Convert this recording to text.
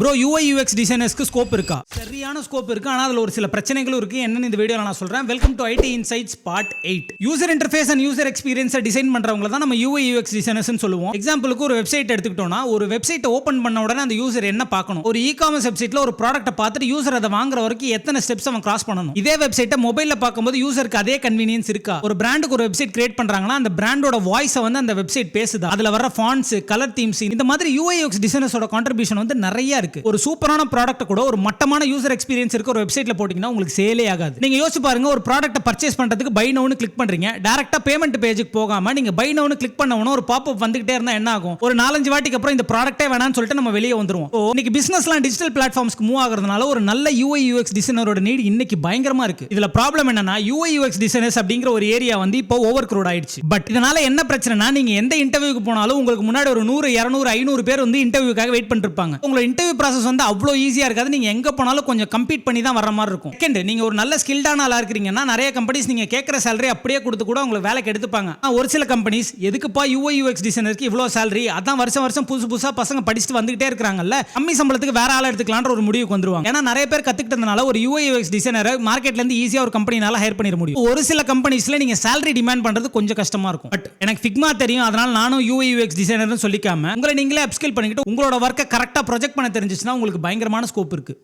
Bro UI UX டிசைனர்ஸ்க்கு scope இருக்கா? சரியான scope இருக்கு. ஆனா அதுல ஒரு சில பிரச்சனைகளும் இருக்கு. என்னன்னு இந்த வீடியோல நான் சொல்றேன். Welcome to IT Insights Part 8. User interface and user எக்ஸ்பீரியன்ஸை டிசைன் பண்றவங்க தான் நம்ம UI UX டிசைனர்ஸ்னு சொல்லுவோம். எக்ஸாம்பிளுக்கு ஒரு வெப்சைட் எடுத்துக்கிட்டோம்னா ஒரு வெப்சைட்டை ஓபன் பண்ண உடனே அந்த யூசர் என்ன பார்க்கணும்? ஒரு இ-காமர்ஸ் வெப்சைட்ல ஒரு ப்ராடக்ட்டை பார்த்துட்டு யூசர் அதை வாங்குற வரைக்கும் எத்தனை ஸ்டெப்ஸ் அவன் கிராஸ் பண்ணணும்? இதே வெப்சைட்டை மொபைல்ல பார்க்கும்போது யூசருக்கு அதே கன்வீனியன்ஸ் இருக்கா? ஒரு பிராண்டுக்கு ஒரு வெப்சைட் கிரியேட் பண்றாங்கன்னா அந்த பிராண்டோட வாய்ஸை வந்து அந்த வெப்சைட் பேசுதா? அதுல வர ஃபாண்ட்ஸ், கலர் தீம்ஸ், இந்த மாதிரி UI UX டிசைனர்ஸோட கான்ட்ரிபியூஷன் வந்து நிறைய இருக்கு. ஒரு சூப்பரான ப்ராடக்ட் கூட ஒரு மட்டமான யூசர் எக்ஸ்பீரியன்ஸ் இருக்க ஒரு வெப்சைட்ல போட்டீங்கன்னா உங்களுக்கு சேலே ஆகாது. நீங்க யோசிச்சு பாருங்க, ஒரு ப்ராடக்ட்டை பர்ச்சேஸ் பண்றதுக்கு பை நவுன்னு கிளிக் பண்றீங்க. டைரக்டா பேமெண்ட் பேஜுக்கு போகாம நீங்க பை நவுன்னு கிளிக் பண்ணவன ஒரு பாப்அப் வந்துகிட்டே இருந்தா என்ன ஆகும்? ஒரு 4-5 வாட்டிக்கு அப்புறம் இந்த ப்ராடக்ட்டே வேணாம்னு சொல்லிட்டு நம்ம வெளியே வந்துருவோம். இன்னைக்கு பிசினஸ்லாம் டிஜிட்டல் பிளாட்ஃபார்ம்ஸ்க்கு மூவ் ஆகிறதுனால ஒரு நல்ல UI UX டிசைனரோட நீட் இன்னைக்கு பயங்கரமா இருக்கு. இதுல ப்ராப்ளம் என்னன்னா UI UX டிசைனர்ஸ் அப்படிங்கிற ஒரு ஏரியா வந்து இப்போ ஓவர் க்ரௌட் ஆயிடுச்சு. பட் இதனால என்ன பிரச்சனைனா, நீங்க எந்த இன்டர்வியூக்கு போனாலும் உங்களுக்கு முன்னாடி ஒரு 100, 200, 500 பேர் வந்து இன்டர்வியூக்காக வெயிட் பண்ணிட்டு இருப்பாங்க. உங்களோட இன்டர்வியூ ப்ராசஸ் வந்து அவ்வளோ ஈஸியா இருக்காது. நீங்க எங்க போனாலும் கொஞ்சம் கம்பீட் பண்ணி தான் வர மாதிரி இருக்கும். செகண்ட், நீங்க ஒரு நல்ல ஸ்கில்டான ஆளா இருக்கீங்கன்னா நிறைய கம்பெனிஸ் நீங்க கேட்கிற salary அப்படியே கொடுத்து கூட உங்களுக்கு வேலைக்கு எடுத்துப்பாங்க. ஒரு சில கம்பெனிஸ் எதுக்குப்பா UI UX டிசைனருக்கு இவ்வளோ salary, அதான் வருஷம் வருஷம் புதுசு புதுசா பசங்க படிச்சுட்டு வந்துகிட்டே இருக்காங்கல்ல, கம்மி சம்பளத்துக்கு வேற ஆளை எடுத்துக்கலான்ற ஒரு முடிவுக்கு வந்துருவாங்க. ஏன்னா நிறைய பேர் கத்துக்கிட்டதுனால ஒரு UI UX டிசைனரை மார்க்கெட்ல இருந்து ஈஸியா ஒரு கம்பெனினால ஹையர் பண்ணிட முடியும். ஒரு சில கம்பெனிஸ்ல நீங்க salary டிமாண்ட் பண்றது கொஞ்சம் கஷ்டமா இருக்கும். பட் எனக்கு ஃபிக்மா தெரியும், அதனால நானும் UI UX டிசைனர்னு சொல்லிக்காம உங்களை நீங்களே அப்ஸ்கில் பண்ணிக்கிட்டு உங்களோட ஒர்க்கை கரெக்டா ப்ரொஜெக்ட் பண்ண தெரிஞ்சிச்சுன்னா உங்களுக்கு பயங்கரமான ஸ்கோப் இருக்கு.